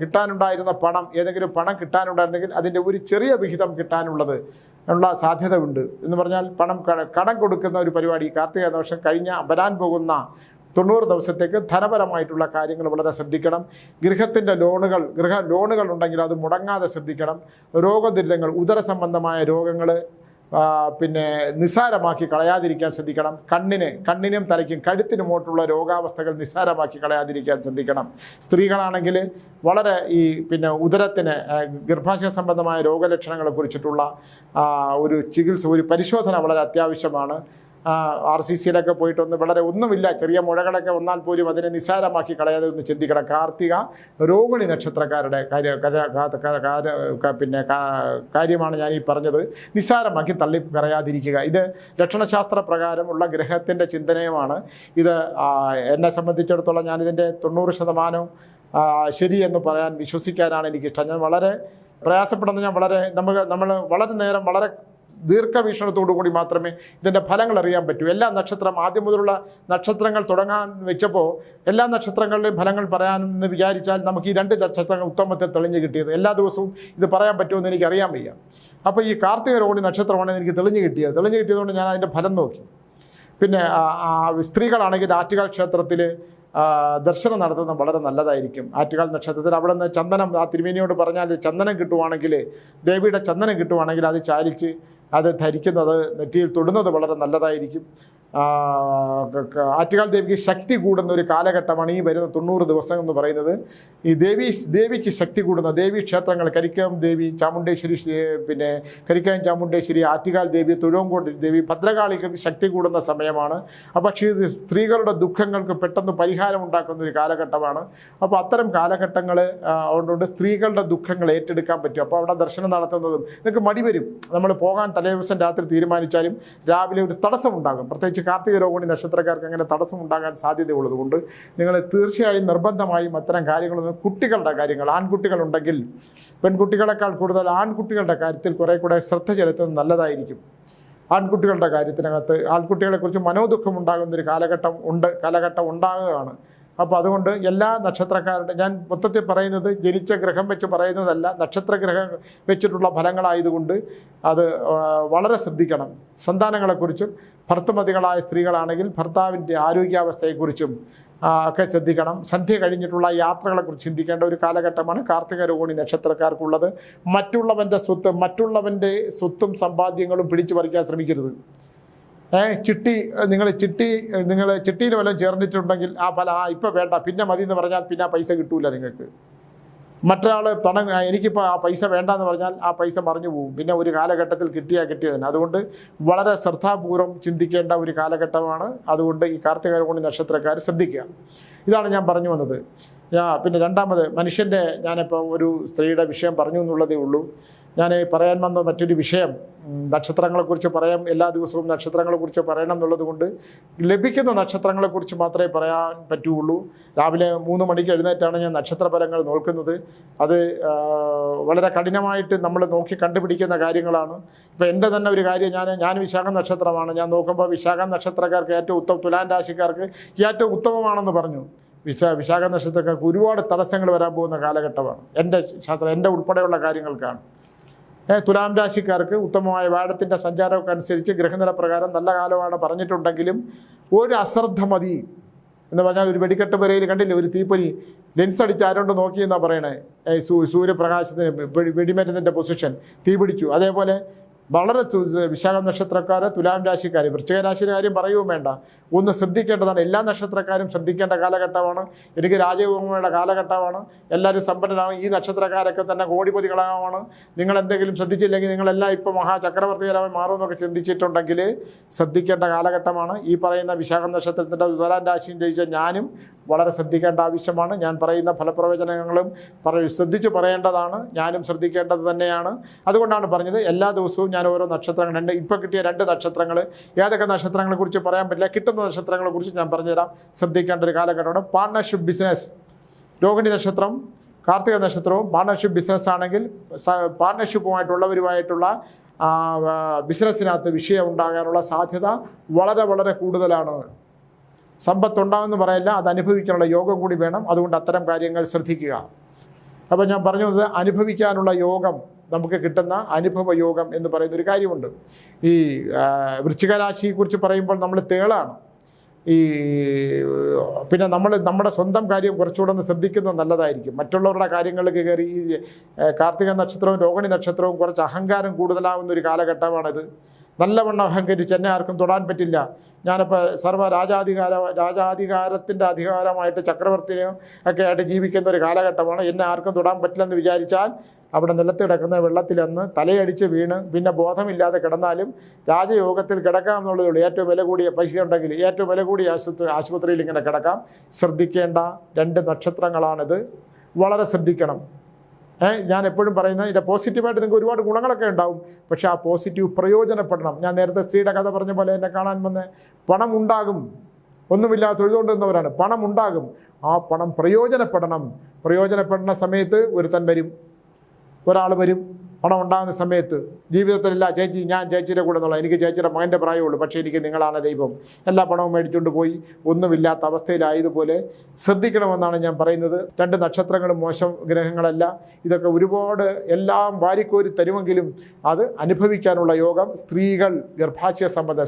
കിട്ടാനുണ്ടായിരുന്ന പണം, ഏതെങ്കിലും പണം കിട്ടാനുണ്ടായിരുന്നെങ്കിൽ അതിൻ്റെ ഒരു ചെറിയ വിഹിതം കിട്ടാനുള്ളത് ഉള്ള സാധ്യത ഉണ്ട്. എന്ന് പറഞ്ഞാൽ കടം കൊടുക്കുന്ന ഒരു പരിപാടി കാർത്തിക ദോഷം വരാൻ പോകുന്ന 90 ദിവസത്തേക്ക് ധനപരമായിട്ടുള്ള കാര്യങ്ങൾ വളരെ ശ്രദ്ധിക്കണം. ഗൃഹ ലോണുകൾ ഉണ്ടെങ്കിൽ അത് മുടങ്ങാതെ ശ്രദ്ധിക്കണം. രോഗദുരിതങ്ങൾ, ഉദര സംബന്ധമായ രോഗങ്ങൾ നിസ്സാരമാക്കി കളയാതിരിക്കാൻ ശ്രദ്ധിക്കണം. കണ്ണിനും തലയ്ക്കും കഴുത്തിനുമോട്ടുള്ള രോഗാവസ്ഥകൾ നിസ്സാരമാക്കി കളയാതിരിക്കാൻ ശ്രദ്ധിക്കണം. സ്ത്രീകളാണെങ്കിൽ വളരെ ഈ ഉദരത്തിന് ഗർഭാശയ സംബന്ധമായ രോഗലക്ഷണങ്ങളെ കുറിച്ചിട്ടുള്ള ഒരു ചികിത്സ, ഒരു പരിശോധന വളരെ അത്യാവശ്യമാണ്. RCCയിലൊക്കെ പോയിട്ടൊന്ന് വളരെ ഒന്നുമില്ല, ചെറിയ മുഴകളൊക്കെ വന്നാൽ പോലും അതിനെ നിസ്സാരമാക്കി കളയാതെ ഒന്ന് ചിന്തിക്കണം. കാർത്തിക രോഹിണി നക്ഷത്രക്കാരുടെ കാര്യമാണ് ഞാൻ ഈ പറഞ്ഞത്. നിസ്സാരമാക്കി തള്ളി പറയാതിരിക്കുക. ഇത് ലക്ഷണശാസ്ത്ര പ്രകാരമുള്ള ഗ്രഹത്തിൻ്റെ ചിന്തനയുമാണ്. ഇത് എന്നെ സംബന്ധിച്ചിടത്തോളം ഞാനിതിൻ്റെ 90% ശരിയെന്ന് വിശ്വസിക്കാനാണ് എനിക്കിഷ്ടം. ഞാൻ വളരെ പ്രയാസപ്പെടുന്ന നമ്മൾ വളരെ നേരം വളരെ ദീർഘവീക്ഷണത്തോടു കൂടി മാത്രമേ ഇതിൻ്റെ ഫലങ്ങൾ അറിയാൻ പറ്റൂ. എല്ലാ ആദ്യം മുതലുള്ള നക്ഷത്രങ്ങൾ തുടങ്ങാൻ വെച്ചപ്പോൾ എല്ലാ നക്ഷത്രങ്ങളുടെയും ഫലങ്ങൾ പറയാനെന്ന് വിചാരിച്ചാൽ നമുക്ക് ഈ 2 നക്ഷത്രങ്ങൾ ഉത്തമത്തിൽ തെളിഞ്ഞു കിട്ടിയത്. എല്ലാ ദിവസവും ഇത് പറയാൻ പറ്റുമെന്ന് എനിക്കറിയാൻ വയ്യ. അപ്പോൾ ഈ കാർത്തിക രോഹിണി നക്ഷത്രമാണ് എനിക്ക് തെളിഞ്ഞു കിട്ടിയതുകൊണ്ട് ഞാൻ അതിൻ്റെ ഫലം നോക്കി. സ്ത്രീകളാണെങ്കിൽ ആറ്റുകാൽ ക്ഷേത്രത്തിൽ ദർശനം നടത്തുന്നത് വളരെ നല്ലതായിരിക്കും. ആറ്റുകാൽ നക്ഷത്രത്തിൽ അവിടെ നിന്ന് ചന്ദനം, തിരുമേനിയോട് പറഞ്ഞാൽ ചന്ദനം കിട്ടുവാണെങ്കിൽ, ദേവിയുടെ ചന്ദനം കിട്ടുവാണെങ്കിൽ അത് ചാലിച്ച് അത് ധരിക്കുന്നത്, നെറ്റിയിൽ തൊടുന്നത് വളരെ നല്ലതായിരിക്കും. ആറ്റുകാൽ ദേവിക്ക് ശക്തി കൂടുന്ന ഒരു കാലഘട്ടമാണ് ഈ വരുന്ന 90 ദിവസം എന്ന് പറയുന്നത്. ഈ ദേവിക്ക് ശക്തി കൂടുന്ന ദേവീ ക്ഷേത്രങ്ങൾ, കരിക്കം ദേവി, ചാമുണ്ടേശ്വരി, കരിക്കായം ചാമുണ്ടേശ്വരി, ആറ്റുകാൽ ദേവി, തുഴവങ്കോട് ദേവി, ഭദ്രകാളിക്ക് ശക്തി കൂടുന്ന സമയമാണ്. അപ്പോൾ സ്ത്രീകളുടെ ദുഃഖങ്ങൾക്ക് പെട്ടെന്ന് പരിഹാരം ഉണ്ടാക്കുന്ന ഒരു കാലഘട്ടമാണ്. അപ്പോൾ അത്തരം കാലഘട്ടങ്ങൾ അതുകൊണ്ട് സ്ത്രീകളുടെ ദുഃഖങ്ങൾ ഏറ്റെടുക്കാൻ പറ്റും. അപ്പോൾ അവിടെ ദർശനം നടത്തുന്നതും നിങ്ങൾക്ക് മടി വരും. നമ്മൾ പോകാൻ തലേദിവസം രാത്രി തീരുമാനിച്ചാലും രാവിലെ ഒരു തടസ്സമുണ്ടാകും. പ്രത്യേകിച്ച് കാർത്തിക രോഹിണി നക്ഷത്രക്കാർക്ക് അങ്ങനെ തടസ്സമുണ്ടാകാൻ സാധ്യതയുള്ളതുകൊണ്ട് നിങ്ങൾ തീർച്ചയായും നിർബന്ധമായും അത്തരം കാര്യങ്ങളൊന്നും, കുട്ടികളുടെ കാര്യങ്ങൾ, ആൺകുട്ടികളുണ്ടെങ്കിൽ പെൺകുട്ടികളെക്കാൾ കൂടുതൽ ആൺകുട്ടികളുടെ കാര്യത്തിൽ കുറേ കൂടെ ശ്രദ്ധ ചെലുത്തുന്നത് നല്ലതായിരിക്കും. ആൺകുട്ടികളുടെ കാര്യത്തിനകത്ത് ആൺകുട്ടികളെക്കുറിച്ച് മനോദുഃഖം ഉണ്ടാകുന്നൊരു കാലഘട്ടം ഉണ്ടാകുകയാണ്. അപ്പോൾ അതുകൊണ്ട് എല്ലാ നക്ഷത്രക്കാരുടെ, ഞാൻ മൊത്തത്തിൽ പറയുന്നത് ജനിച്ച ഗ്രഹം വെച്ച് പറയുന്നതല്ല, നക്ഷത്രഗ്രഹം വെച്ചിട്ടുള്ള ഫലങ്ങളായതുകൊണ്ട് അത് വളരെ ശ്രദ്ധിക്കണം. സന്താനങ്ങളെക്കുറിച്ചും ഭർത്തമതികളായ സ്ത്രീകളാണെങ്കിൽ ഭർത്താവിൻ്റെ ആരോഗ്യാവസ്ഥയെക്കുറിച്ചും ഒക്കെ ശ്രദ്ധിക്കണം. സന്ധ്യ കഴിഞ്ഞിട്ടുള്ള യാത്രകളെക്കുറിച്ച് ചിന്തിക്കേണ്ട ഒരു കാലഘട്ടമാണ് കാർത്തിക രോഹിണി നക്ഷത്രക്കാർക്കുള്ളത്. മറ്റുള്ളവൻ്റെ സ്വത്തും സമ്പാദ്യങ്ങളും പിടിച്ചു പറിക്കാൻ ശ്രമിക്കരുത്. നിങ്ങൾ ചിട്ടിയിൽ വല്ലതും ചേർന്നിട്ടുണ്ടെങ്കിൽ ഇപ്പോൾ വേണ്ട, പിന്നെ മതി എന്ന് പറഞ്ഞാൽ പിന്നെ ആ പൈസ കിട്ടൂല നിങ്ങൾക്ക്. മറ്റൊരാൾ എനിക്കിപ്പോൾ ആ പൈസ വേണ്ടെന്ന് പറഞ്ഞാൽ ആ പൈസ മറിഞ്ഞു പോകും. പിന്നെ ഒരു കാലഘട്ടത്തിൽ കിട്ടിയതിന്. അതുകൊണ്ട് വളരെ ശ്രദ്ധാപൂർവം ചിന്തിക്കേണ്ട ഒരു കാലഘട്ടമാണ്. അതുകൊണ്ട് ഈ കാർത്തിക രോഹിണി നക്ഷത്രക്കാർ ശ്രദ്ധിക്കുക. ഇതാണ് ഞാൻ പറഞ്ഞു വന്നത്. പിന്നെ രണ്ടാമത്, ഞാനിപ്പോൾ ഒരു സ്ത്രീയുടെ വിഷയം പറഞ്ഞു എന്നുള്ളതേ ഉള്ളൂ. ഞാൻ പറയാൻ വന്ന മറ്റൊരു വിഷയം, നക്ഷത്രങ്ങളെക്കുറിച്ച് പറയാം. എല്ലാ ദിവസവും നക്ഷത്രങ്ങളെക്കുറിച്ച് പറയണം എന്നുള്ളത് കൊണ്ട് ലഭിക്കുന്ന നക്ഷത്രങ്ങളെക്കുറിച്ച് മാത്രമേ പറയാൻ പറ്റുകയുള്ളൂ. രാവിലെ 3 മണിക്ക് എഴുന്നേറ്റാണ് ഞാൻ നക്ഷത്രഫലങ്ങൾ നോക്കുന്നത്. അത് വളരെ കഠിനമായിട്ട് നമ്മൾ നോക്കി കണ്ടുപിടിക്കുന്ന കാര്യങ്ങളാണ്. ഇപ്പോൾ എൻ്റെ തന്നെ ഒരു കാര്യം, ഞാൻ വിശാഖം നക്ഷത്രമാണ്. ഞാൻ നോക്കുമ്പോൾ വിശാഖം നക്ഷത്രക്കാർക്ക് ഏറ്റവും തുലാം രാശിക്കാർക്ക് ഏറ്റവും ഉത്തമമാണെന്ന് പറഞ്ഞു. വിശാഖ നക്ഷത്രക്കാർക്ക് ഒരുപാട് തടസ്സങ്ങൾ വരാൻ പോകുന്ന കാലഘട്ടമാണ്. എൻ്റെ ഉൾപ്പെടെയുള്ള കാര്യങ്ങൾക്കാണ്. തുലാം രാശിക്കാർക്ക് ഉത്തമമായ വ്യാഴത്തിൻ്റെ സഞ്ചാരമൊക്കെ അനുസരിച്ച് ഗ്രഹനില പ്രകാരം നല്ല കാലമാണ് പറഞ്ഞിട്ടുണ്ടെങ്കിലും ഒരു അശ്രദ്ധ മതി എന്ന് പറഞ്ഞാൽ, ഒരു വെടിക്കെട്ട് പുരയിൽ കണ്ടില്ലേ ഒരു തീപ്പൊരി ലെൻസ് അടിച്ച് ആരോണ്ട് നോക്കിയെന്നാണ് പറയണേ. സൂര്യപ്രകാശത്തിന് വെടിമരുന്നിൻ്റെ പൊസിഷൻ തീ പിടിച്ചു. അതേപോലെ വളരെ വിശാഖം നക്ഷത്രക്കാർ, തുലാം രാശിക്കാർ, വൃശ്ചിക രാശിയുടെ കാര്യം പറയുകയും വേണ്ട. ഒന്ന് ശ്രദ്ധിക്കേണ്ടതാണ്. എല്ലാ നക്ഷത്രക്കാരും ശ്രദ്ധിക്കേണ്ട കാലഘട്ടമാണ്. എനിക്ക് രാജകുമാരിയുടെ കാലഘട്ടമാണ്. എല്ലാവരും സമ്പന്നരാകും. ഈ നക്ഷത്രക്കാരൊക്കെ തന്നെ കോടിപതികളാണ്. നിങ്ങൾ എന്തെങ്കിലും ശ്രദ്ധിച്ചില്ലെങ്കിൽ നിങ്ങളെല്ലാം ഇപ്പോൾ മഹാചക്രവർത്തികരമായി മാറുമെന്നൊക്കെ ചിന്തിച്ചിട്ടുണ്ടെങ്കിൽ ശ്രദ്ധിക്കേണ്ട കാലഘട്ടമാണ്. ഈ പറയുന്ന വിശാഖം നക്ഷത്രത്തിൻ്റെ തുലാം രാശിയും ജയിച്ച ഞാനും വളരെ ശ്രദ്ധിക്കേണ്ട ആവശ്യമാണ്. ഞാൻ പറയുന്ന ഫലപ്രവചനങ്ങളും ശ്രദ്ധിച്ച് പറയേണ്ടതാണ്. ഞാനും ശ്രദ്ധിക്കേണ്ടത് തന്നെയാണ്. അതുകൊണ്ടാണ് പറഞ്ഞത് എല്ലാ ദിവസവും ഞാൻ ഓരോ നക്ഷത്രങ്ങൾ, ഇപ്പോൾ കിട്ടിയ 2 നക്ഷത്രങ്ങൾ, ഏതൊക്കെ നക്ഷത്രങ്ങളെക്കുറിച്ച് പറയാൻ പറ്റില്ല, കിട്ടുന്ന നക്ഷത്രങ്ങളെക്കുറിച്ച് ഞാൻ പറഞ്ഞുതരാം. ശ്രദ്ധിക്കേണ്ട ഒരു കാലഘട്ടമാണ്. പാർട്ണർഷിപ്പ് ബിസിനസ്, രോഹിണി നക്ഷത്രം, കാർത്തിക നക്ഷത്രവും പാർട്ണർഷിപ്പ് ബിസിനസ് ആണെങ്കിൽ പാർട്ണർഷിപ്പുമായിട്ടുള്ളവരുമായിട്ടുള്ള ബിസിനസ്സിനകത്ത് വിഷയം ഉണ്ടാകാനുള്ള സാധ്യത വളരെ വളരെ കൂടുതലാണ്. സമ്പത്തുണ്ടാകുമെന്ന് പറയില്ല, അത് അനുഭവിക്കാനുള്ള യോഗം കൂടി വേണം. അതുകൊണ്ട് അത്തരം കാര്യങ്ങൾ ശ്രദ്ധിക്കുക. അപ്പോൾ ഞാൻ പറഞ്ഞത് അനുഭവിക്കാനുള്ള യോഗം, നമുക്ക് കിട്ടുന്ന അനുഭവ യോഗം എന്ന് പറയുന്നൊരു കാര്യമുണ്ട്. ഈ വൃശ്ചിക രാശിയെക്കുറിച്ച് പറയുമ്പോൾ നമ്മൾ തേളാണ്. പിന്നെ നമ്മുടെ സ്വന്തം കാര്യം കുറച്ചുകൂടെ ഒന്ന് ശ്രദ്ധിക്കുന്നത് നല്ലതായിരിക്കും. മറ്റുള്ളവരുടെ കാര്യങ്ങളിലേക്ക് കയറി ഈ കാർത്തിക നക്ഷത്രവും രോഹിണി നക്ഷത്രവും കുറച്ച് അഹങ്കാരം കൂടുതലാവുന്ന ഒരു കാലഘട്ടമാണിത്. നല്ലവണ്ണം അഹങ്കരിച്ച് എന്നെ ആർക്കും തൊടാൻ പറ്റില്ല, ഞാനിപ്പോൾ രാജാധികാരത്തിൻ്റെ അധികാരമായിട്ട് ചക്രവർത്തിയും ഒക്കെ ആയിട്ട് ജീവിക്കുന്ന ഒരു കാലഘട്ടമാണ്. എന്നെ ആർക്കും തൊടാൻ പറ്റില്ലെന്ന് വിചാരിച്ചാൽ അവിടെ നിലത്ത് കിടക്കുന്ന വെള്ളത്തിലന്ന് തലയടിച്ച് വീണ് പിന്നെ ബോധമില്ലാതെ കിടന്നാലും രാജയോഗത്തിൽ കിടക്കാം എന്നുള്ളതേ ഉള്ളൂ. ഏറ്റവും വില കൂടിയ പൈസ ഉണ്ടെങ്കിൽ ഏറ്റവും വില കൂടിയ ആശുപത്രിയിൽ ഇങ്ങനെ കിടക്കാം. ശ്രദ്ധിക്കേണ്ട 2 നക്ഷത്രങ്ങളാണിത്. വളരെ ശ്രദ്ധിക്കണം. ഞാൻ എപ്പോഴും പറയുന്നത്, ഇതിൻ്റെ പോസിറ്റീവായിട്ട് നിങ്ങൾക്ക് ഒരുപാട് ഗുണങ്ങളൊക്കെ ഉണ്ടാവും. പക്ഷേ ആ പോസിറ്റീവ് പ്രയോജനപ്പെടണം. ഞാൻ നേരത്തെ സ്ത്രീയുടെ കഥ പറഞ്ഞ പോലെ എന്നെ കാണാൻ വന്ന് പണം ഉണ്ടാകും, ഒന്നുമില്ലാതെ തൊഴുതുകൊണ്ടിരുന്നവരാണ്. പണം ഉണ്ടാകും, ആ പണം പ്രയോജനപ്പെടുന്ന സമയത്ത് ഒരുത്തൻ വരും, ഒരാൾ വരും. പണം ഉണ്ടാകുന്ന സമയത്ത് ജീവിതത്തിലില്ല, ചേച്ചി ഞാൻ ചേച്ചിയുടെ കൂടെ എന്നുള്ള, എനിക്ക് ചേച്ചിയുടെ മകൻ്റെ പ്രായമുള്ളൂ, പക്ഷേ എനിക്ക് നിങ്ങളാണ് ദൈവം, എല്ലാ പണവും മേടിച്ചുകൊണ്ട് പോയി ഒന്നുമില്ലാത്ത അവസ്ഥയിലായതുപോലെ ശ്രദ്ധിക്കണമെന്നാണ് ഞാൻ പറയുന്നത്. 2 നക്ഷത്രങ്ങളും മോശം ഗ്രഹങ്ങളല്ല. ഇതൊക്കെ ഒരുപാട് എല്ലാം വാരിക്കോരി തരുമെങ്കിലും അത് അനുഭവിക്കാനുള്ള യോഗം സ്ത്രീകൾ, ഗർഭാശയ സംബന്ധ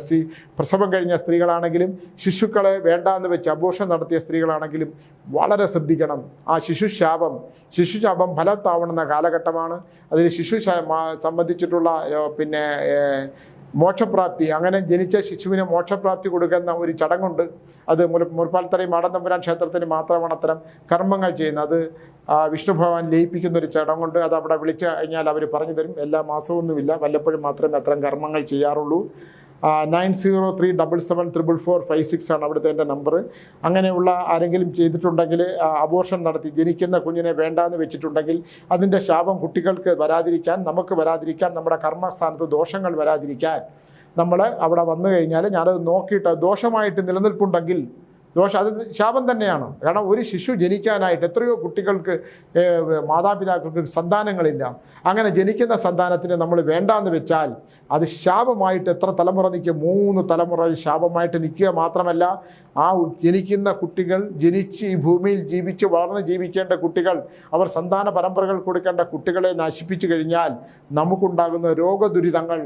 പ്രസവം കഴിഞ്ഞ സ്ത്രീകളാണെങ്കിലും ശിശുക്കളെ വേണ്ടാന്ന് വെച്ച് അബോർഷൻ നടത്തിയ സ്ത്രീകളാണെങ്കിലും വളരെ ശ്രദ്ധിക്കണം. ആ ശിശുശാപം ഫലത്താവണമെന്ന കാലഘട്ടമാണ്. അതിൽ ശിശു സംബന്ധിച്ചിട്ടുള്ള പിന്നെ മോക്ഷപ്രാപ്തി, അങ്ങനെ ജനിച്ച ശിശുവിന് മോക്ഷപ്രാപ്തി കൊടുക്കുന്ന ഒരു ചടങ്ങുണ്ട്. അത് മുൽപ്പാൽത്തറ മാടന്തമ്പുരാൻ ക്ഷേത്രത്തിന് മാത്രമാണ് അത്തരം കർമ്മങ്ങൾ ചെയ്യുന്നത്. അത് വിഷ്ണു ഭഗവാൻ ലയിപ്പിക്കുന്ന ഒരു ചടങ്ങുണ്ട്. അത് അവിടെ വിളിച്ചു കഴിഞ്ഞാൽ അവർ പറഞ്ഞു തരും. എല്ലാ മാസമൊന്നുമില്ല, വല്ലപ്പോഴും മാത്രമേ അത്തരം കർമ്മങ്ങൾ ചെയ്യാറുള്ളൂ. 9037744456 ആണ് അവിടുത്തെ എൻ്റെ നമ്പർ. അങ്ങനെയുള്ള ആരെങ്കിലും ചെയ്തിട്ടുണ്ടെങ്കിൽ, അബോർഷൻ നടത്തി ജനിക്കുന്ന കുഞ്ഞിനെ വേണ്ടാന്ന് വെച്ചിട്ടുണ്ടെങ്കിൽ അതിൻ്റെ ശാപം കുട്ടികൾക്ക് വരാതിരിക്കാൻ, നമുക്ക് വരാതിരിക്കാൻ, നമ്മുടെ കർമ്മസ്ഥാനത്ത് ദോഷങ്ങൾ വരാതിരിക്കാൻ നമ്മൾ അവിടെ വന്നു കഴിഞ്ഞാൽ ഞാനത് നോക്കിയിട്ട് ദോഷമായിട്ട് നിലനിൽപ്പുണ്ടെങ്കിൽ അത് ശാപം തന്നെയാണ്. കാരണം ഒരു ശിശു ജനിക്കാനായിട്ട് എത്രയോ കുട്ടികൾക്ക്, മാതാപിതാക്കൾക്ക് സന്താനങ്ങളില്ല. അങ്ങനെ ജനിക്കുന്ന സന്താനത്തിന് നമ്മൾ വേണ്ടാന്ന് വെച്ചാൽ അത് ശാപമായിട്ട് എത്ര തലമുറ നിൽക്കുക, 3 തലമുറ ശാപമായിട്ട് നിൽക്കുക. മാത്രമല്ല ആ ജനിക്കുന്ന കുട്ടികൾ, ജനിച്ച് ഈ ഭൂമിയിൽ ജീവിച്ച് വളർന്ന് ജീവിക്കേണ്ട കുട്ടികൾ, അവർ സന്താന പരമ്പരകൾ കൊടുക്കേണ്ട കുട്ടികളെ നശിപ്പിച്ചു കഴിഞ്ഞാൽ നമുക്കുണ്ടാകുന്ന രോഗദുരിതങ്ങൾ,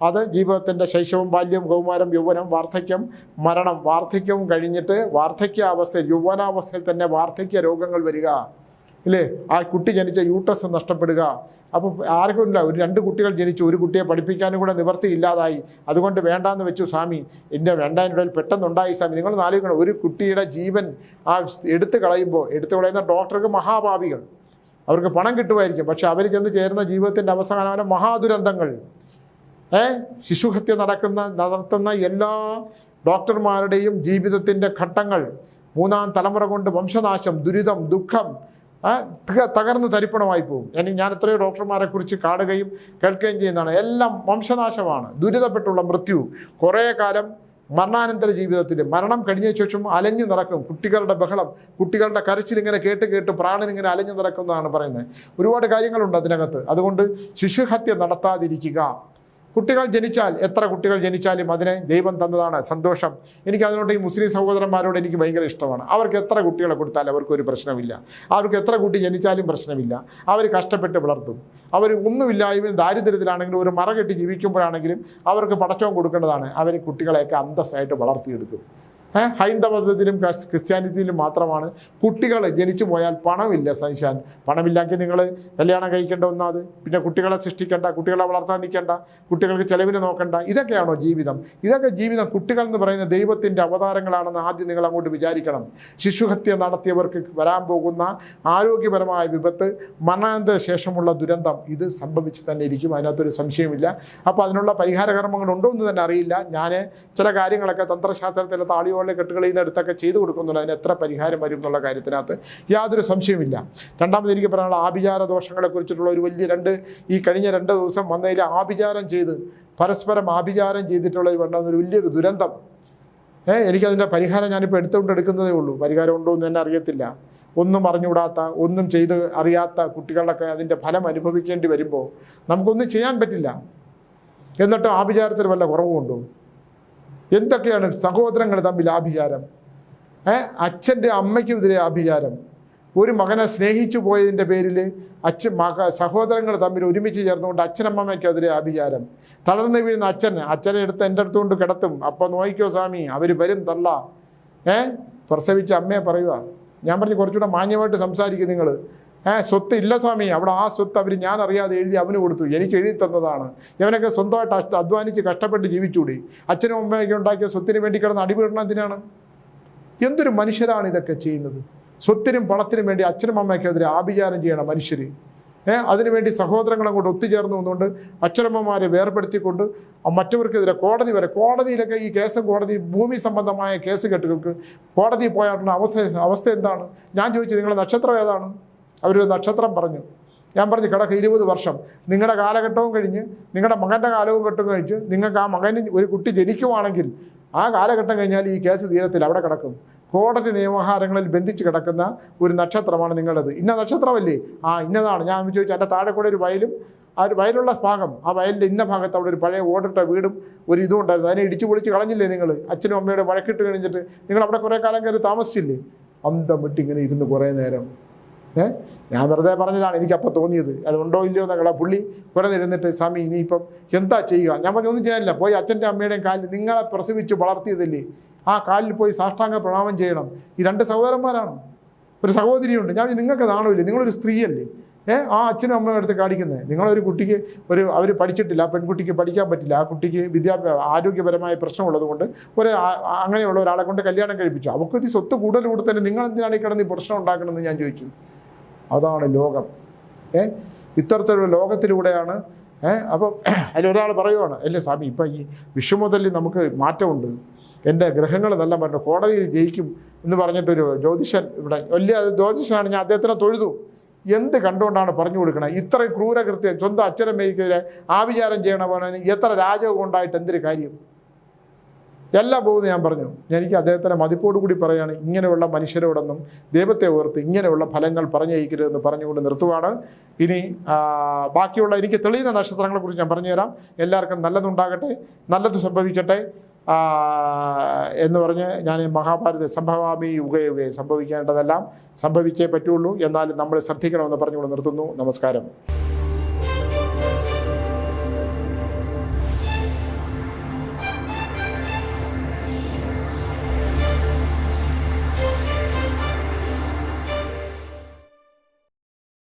അത് ജീവിതത്തിൻ്റെ ശൈശവം, ബാല്യം, കൗമാരം, യൗവനം, വാർദ്ധക്യം, മരണം, വാർദ്ധക്യവും കഴിഞ്ഞിട്ട് വാർദ്ധക്യാവസ്ഥയിൽ, യൗവനാവസ്ഥയിൽ തന്നെ വാർദ്ധക്യ രോഗങ്ങൾ വരിക ഇല്ലേ, ആ കുട്ടി ജനിച്ച യൂട്രസ് നഷ്ടപ്പെടുക. അപ്പോൾ ആർക്കുമില്ല, ഒരു 2 കുട്ടികൾ ജനിച്ചു, ഒരു കുട്ടിയെ പഠിപ്പിക്കാനും കൂടെ നിവർത്തിയില്ലാതായി, അതുകൊണ്ട് വേണ്ടാന്ന് വെച്ചു സ്വാമി, എൻ്റെ വേണ്ടാനിടയിൽ പെട്ടെന്നുണ്ടായി സ്വാമി. നിങ്ങൾ ആലോചിക്കണം, ഒരു കുട്ടിയുടെ ജീവൻ എടുത്തു കളയുന്ന ഡോക്ടർക്ക് മഹാഭാവികൾ, അവർക്ക് പണം കിട്ടുമായിരിക്കും, പക്ഷെ അവർ ചെന്ന് ചേരുന്ന ജീവിതത്തിൻ്റെ അവസാനം മഹാദുരന്തങ്ങൾ. ശിശുഹത്യ നടത്തുന്ന എല്ലാ ഡോക്ടർമാരുടെയും ജീവിതത്തിൻ്റെ ഘട്ടങ്ങൾ, 3ാം തലമുറ കൊണ്ട് വംശനാശം, ദുരിതം, ദുഃഖം, തകർന്ന് തരിപ്പണമായി പോകും. ഞാൻ എത്രയോ ഡോക്ടർമാരെ കുറിച്ച് കാണുകയും കേൾക്കുകയും ചെയ്യുന്നതാണ്. എല്ലാം വംശനാശമാണ്, ദുരിതപ്പെട്ടുള്ള മൃത്യു. കുറേ കാലം മരണാനന്തര ജീവിതത്തിൽ മരണം കഴിഞ്ഞ ശേഷം അലഞ്ഞു നടക്കും. കുട്ടികളുടെ ബഹളം, കുട്ടികളുടെ കരച്ചിലിങ്ങനെ കേട്ട് പ്രാണനിങ്ങനെ അലഞ്ഞു നടക്കുന്നതാണ് പറയുന്നത്. ഒരുപാട് കാര്യങ്ങളുണ്ട് അതിനകത്ത്. അതുകൊണ്ട് ശിശുഹത്യ നടത്താതിരിക്കുക. കുട്ടികൾ ജനിച്ചാൽ, എത്ര കുട്ടികൾ ജനിച്ചാലും അതിനെ ദൈവം തന്നതാണ്, സന്തോഷം. എനിക്ക് അതിനോട് ഈ മുസ്ലിം സഹോദരന്മാരോട് എനിക്ക് ഭയങ്കര ഇഷ്ടമാണ്. അവർക്ക് എത്ര കുട്ടികളെ കൊടുത്താലും അവർക്കൊരു പ്രശ്നമില്ല. അവർക്ക് എത്ര കുട്ടി ജനിച്ചാലും പ്രശ്നമില്ല. അവർ കഷ്ടപ്പെട്ട് വളർത്തും. അവർ ഒന്നുമില്ലായ്മ ദാരിദ്ര്യത്തിലാണെങ്കിലും ഒരു മറകെട്ടി ജീവിക്കുമ്പോഴാണെങ്കിലും അവർക്ക് പടച്ചോൻ കൊടുക്കേണ്ടതാണ്. അവർ കുട്ടികളെയൊക്കെ അന്തസ്സായിട്ട് വളർത്തിയെടുക്കും. ഹൈന്ദവത്തിലും ക്രിസ്ത്യാനിറ്റിയിലും മാത്രമാണ് കുട്ടികൾ ജനിച്ചു പോയാൽ പണമില്ല സഹിച്ചാൻ. പണമില്ലെങ്കിൽ നിങ്ങൾ കല്യാണം കഴിക്കേണ്ട ഒന്നത്, പിന്നെ കുട്ടികളെ സൃഷ്ടിക്കേണ്ട, കുട്ടികളെ വളർത്താൻ നിൽക്കേണ്ട, കുട്ടികൾക്ക് ചെലവിന് നോക്കണ്ട. ഇതൊക്കെയാണോ ജീവിതം? ഇതൊക്കെ ജീവിതം. കുട്ടികൾ എന്ന് പറയുന്ന ദൈവത്തിൻ്റെ അവതാരങ്ങളാണെന്ന് ആദ്യം നിങ്ങൾ അങ്ങോട്ട് വിചാരിക്കണം. ശിശുഹത്യ നടത്തിയവർക്ക് വരാൻ പോകുന്ന ആരോഗ്യപരമായ വിപത്ത്, മരണാനന്തര ശേഷമുള്ള ദുരന്തം, ഇത് സംഭവിച്ച് തന്നെ ഇരിക്കും. അതിനകത്തൊരു സംശയമില്ല. അപ്പോൾ അതിനുള്ള പരിഹാര കർമ്മങ്ങളുണ്ടോ എന്ന് തന്നെ അറിയില്ല. ഞാൻ ചില കാര്യങ്ങളൊക്കെ തന്ത്രശാസ്ത്രത്തിലെ താളിയോ കെട്ടുകളിൽ നിന്ന് എടുത്തൊക്കെ ചെയ്തു കൊടുക്കുന്നുണ്ട്. അതിന് എത്ര പരിഹാരം വരും എന്നുള്ള കാര്യത്തിനകത്ത് യാതൊരു സംശയമില്ല. രണ്ടാമത് എനിക്ക് പറയാനുള്ള ആഭിചാര ദോഷങ്ങളെക്കുറിച്ചിട്ടുള്ള ഒരു വലിയ ഈ കഴിഞ്ഞ 2 ദിവസം വന്നതിൽ ആഭിചാരം ചെയ്ത് പരസ്പരം ആഭിചാരം ചെയ്തിട്ടുള്ള ഒരു വലിയൊരു ദുരന്തം. എനിക്കതിൻ്റെ പരിഹാരം ഞാനിപ്പോൾ എടുക്കുന്നതേ ഉള്ളൂ. പരിഹാരം ഉണ്ടോ എന്ന് തന്നെ അറിയത്തില്ല. ഒന്നും അറിഞ്ഞുകൂടാത്ത, ഒന്നും ചെയ്ത് അറിയാത്ത കുട്ടികളൊക്കെ അതിൻ്റെ ഫലം അനുഭവിക്കേണ്ടി വരുമ്പോൾ നമുക്കൊന്നും ചെയ്യാൻ പറ്റില്ല. എന്നിട്ടും ആഭിചാരത്തിന് വല്ല കുറവുണ്ടോ? എന്തൊക്കെയാണ് സഹോദരങ്ങൾ തമ്മിൽ ആഭിചാരം? അച്ഛൻ്റെ അമ്മയ്ക്കുമെതിരെ ആഭിചാരം. ഒരു മകനെ സ്നേഹിച്ചു പോയതിൻ്റെ പേരിൽ സഹോദരങ്ങൾ തമ്മിൽ ഒരുമിച്ച് ചേർന്നുകൊണ്ട് അച്ഛനമ്മയ്ക്കെതിരെ ആഭിചാരം. തളർന്നു വീഴുന്ന അച്ഛനെ എടുത്ത് എൻ്റെ അടുത്തുകൊണ്ട് കിടത്തും. അപ്പോൾ നോക്കിക്കോ സ്വാമി, അവർ വരും തള്ള. പ്രസവിച്ച അമ്മയെ പറയുക. ഞാൻ പറഞ്ഞു കുറച്ചുകൂടെ മാന്യമായിട്ട് സംസാരിക്കും നിങ്ങൾ. സ്വത്ത് ഇല്ല സ്വാമി, അവിടെ ആ സ്വത്ത് ഞാൻ അറിയാതെ എഴുതി അവന് കൊടുത്തു, എനിക്ക് എഴുതി തന്നതാണ്. ഇവനൊക്കെ സ്വന്തമായിട്ട് അധ്വാനിച്ച് കഷ്ടപ്പെട്ട് ജീവിച്ചുകൂടി. അച്ഛനും അമ്മയൊക്കെ ഉണ്ടാക്കിയ സ്വത്തിന് വേണ്ടി കിടന്ന് അടിപീടണം എന്തിനാണ്? എന്തൊരു മനുഷ്യരാണ് ഇതൊക്കെ ചെയ്യുന്നത്? സ്വത്തിനും പണത്തിനും വേണ്ടി അച്ഛനും അമ്മയ്ക്കെതിരെ ആഭിചാരം ചെയ്യണം മനുഷ്യർ. അതിനുവേണ്ടി സഹോദരങ്ങൾ അങ്ങോട്ട് ഒത്തുചേർന്ന് വന്നുകൊണ്ട് അച്ഛനമ്മമാരെ വേർപെടുത്തിക്കൊണ്ട് മറ്റവർക്കെതിരെ കോടതിയിലൊക്കെ ഈ കേസ്, ഭൂമി സംബന്ധമായ കേസ് കെട്ടുകൾക്ക് കോടതിയിൽ പോയാലുള്ള അവസ്ഥ എന്താണ്? ഞാൻ ചോദിച്ചു, നിങ്ങളുടെ നക്ഷത്രം ഏതാണ്? അവരൊരു നക്ഷത്രം പറഞ്ഞു. ഞാൻ പറഞ്ഞു കിടക്ക് 20 വർഷം. നിങ്ങളുടെ കാലഘട്ടവും കഴിഞ്ഞ്, നിങ്ങളുടെ മകൻ്റെ കാലവും ഘട്ടവും കഴിച്ച്, നിങ്ങൾക്ക് ആ മകന് ഒരു കുട്ടി ജനിക്കുവാണെങ്കിൽ ആ കാലഘട്ടം കഴിഞ്ഞാൽ ഈ കേസ് തീരത്തില്ല, അവിടെ കിടക്കും. കോടതി നിയമഹാരങ്ങളിൽ ബന്ധിച്ച് കിടക്കുന്ന ഒരു നക്ഷത്രമാണ് നിങ്ങളുടേത്. ഇന്ന നക്ഷത്രമല്ലേ? ഇന്നതാണ്. ഞാൻ ചോദിച്ചു, എൻ്റെ താഴെ കൂടെ ഒരു വയലും, ആ ഒരു വയലുള്ള ഭാഗം, ആ വയലിൻ്റെ ഇന്ന ഭാഗത്ത് അവിടെ ഒരു പഴയ ഓടിട്ട വീടും ഒരു ഇതും ഉണ്ടായിരുന്നു. അതിനെ ഇടിച്ചു പൊളിച്ച് കളഞ്ഞില്ലേ നിങ്ങൾ? അച്ഛനും അമ്മയുടെ വഴക്കിട്ട് കഴിഞ്ഞിട്ട് നിങ്ങൾ അവിടെ കുറേ കാലം കയറി താമസിച്ചില്ലേ? അന്തം വിട്ടിങ്ങനെ ഇരുന്ന് കുറേ നേരം. ഞാൻ വെറുതെ പറഞ്ഞതാണ്, എനിക്കപ്പോൾ തോന്നിയത്. അതുണ്ടോ ഇല്ലയോ എന്നൊക്കെ. പുള്ളി കുറേ ഇരുന്നിട്ട്, സ്വാമി ഇനിയിപ്പം എന്താ ചെയ്യുക? ഞാൻ പറഞ്ഞു, ഒന്നും ചെയ്യാനില്ല. പോയി അച്ഛൻ്റെ അമ്മയുടെയും കാലിൽ, നിങ്ങളെ പ്രസവിച്ച് വളർത്തിയതല്ലേ, ആ കാലിൽ പോയി സാഷ്ടാംഗ പ്രണാമം ചെയ്യണം. ഈ 2 സഹോദരന്മാരാണ്, ഒരു സഹോദരിയുണ്ട്. ഞാൻ നിങ്ങൾക്ക് നാണമില്ലേ? നിങ്ങളൊരു സ്ത്രീയല്ലേ? ആ അച്ഛനും അമ്മയും എടുത്ത് കാണിക്കുന്നത്. നിങ്ങളൊരു കുട്ടിക്ക് അവർ പഠിച്ചിട്ടില്ല, ആ പെൺകുട്ടിക്ക് പഠിക്കാൻ പറ്റില്ല, ആ കുട്ടിക്ക് ആരോഗ്യപരമായ പ്രശ്നമുള്ളത് കൊണ്ട് അങ്ങനെയുള്ള ഒരാളെ കൊണ്ട് കല്യാണം കഴിപ്പിച്ചു. അവർക്ക് സ്വത്ത് കൂടുതൽ കൊടുത്തന്നെ നിങ്ങൾ എന്തിനാണ് ഈ കിടന്ന് ഈ പ്രശ്നം ഉണ്ടാക്കണമെന്ന് ഞാൻ ചോദിച്ചു. അതാണ് ലോകം. ഇത്തരത്തിലുള്ള ലോകത്തിലൂടെയാണ്. അപ്പം അതിലൊരാൾ പറയുവാണ്, അല്ലേ സ്വാമി ഇപ്പം ഈ വിഷുമുതലിൽ നമുക്ക് മാറ്റമുണ്ട്, എൻ്റെ ഗ്രഹങ്ങൾ നല്ല പറഞ്ഞു, കോടതിയിൽ ജയിക്കും എന്ന് പറഞ്ഞിട്ടൊരു ജ്യോതിഷൻ ഇവിടെ വലിയ ജ്യോതിഷനാണ്. ഞാൻ അദ്ദേഹത്തിനെ തൊഴുതു. എന്ത് കണ്ടുകൊണ്ടാണ് പറഞ്ഞു കൊടുക്കണത്? ഇത്രയും ക്രൂരകൃത്യം സ്വന്തം അച്ഛനമ്മയ്ക്കെതിരെ ആഭിചാരം ചെയ്യണമെന്ന് എത്ര രാജകം ഉണ്ടായിട്ട് എന്തൊരു കാര്യം? എല്ലാം പോകുന്നു. ഞാൻ പറഞ്ഞു, എനിക്ക് അദ്ദേഹത്തിൻ്റെ മതിപ്പോടുകൂടി പറയുകയാണ്, ഇങ്ങനെയുള്ള മനുഷ്യരോടൊന്നും ദൈവത്തെ ഓർത്ത് ഇങ്ങനെയുള്ള ഫലങ്ങൾ പറഞ്ഞയക്കരുതെന്ന് പറഞ്ഞുകൊണ്ട് നിർത്തുവാണ്. ഇനി ബാക്കിയുള്ള എനിക്ക് തെളിയുന്ന നക്ഷത്രങ്ങളെക്കുറിച്ച് ഞാൻ പറഞ്ഞുതരാം. എല്ലാവർക്കും നല്ലതുണ്ടാകട്ടെ, നല്ലത് സംഭവിക്കട്ടെ എന്ന് പറഞ്ഞ് ഞാൻ മഹാഭാരത സംഭവാമി യുഗയുഗേ, സംഭവിക്കേണ്ടതെല്ലാം സംഭവിച്ചേ പറ്റുള്ളൂ, എന്നാലും നമ്മൾ ശ്രദ്ധിക്കണമെന്ന് പറഞ്ഞുകൊണ്ട് നിർത്തുന്നു. നമസ്കാരം.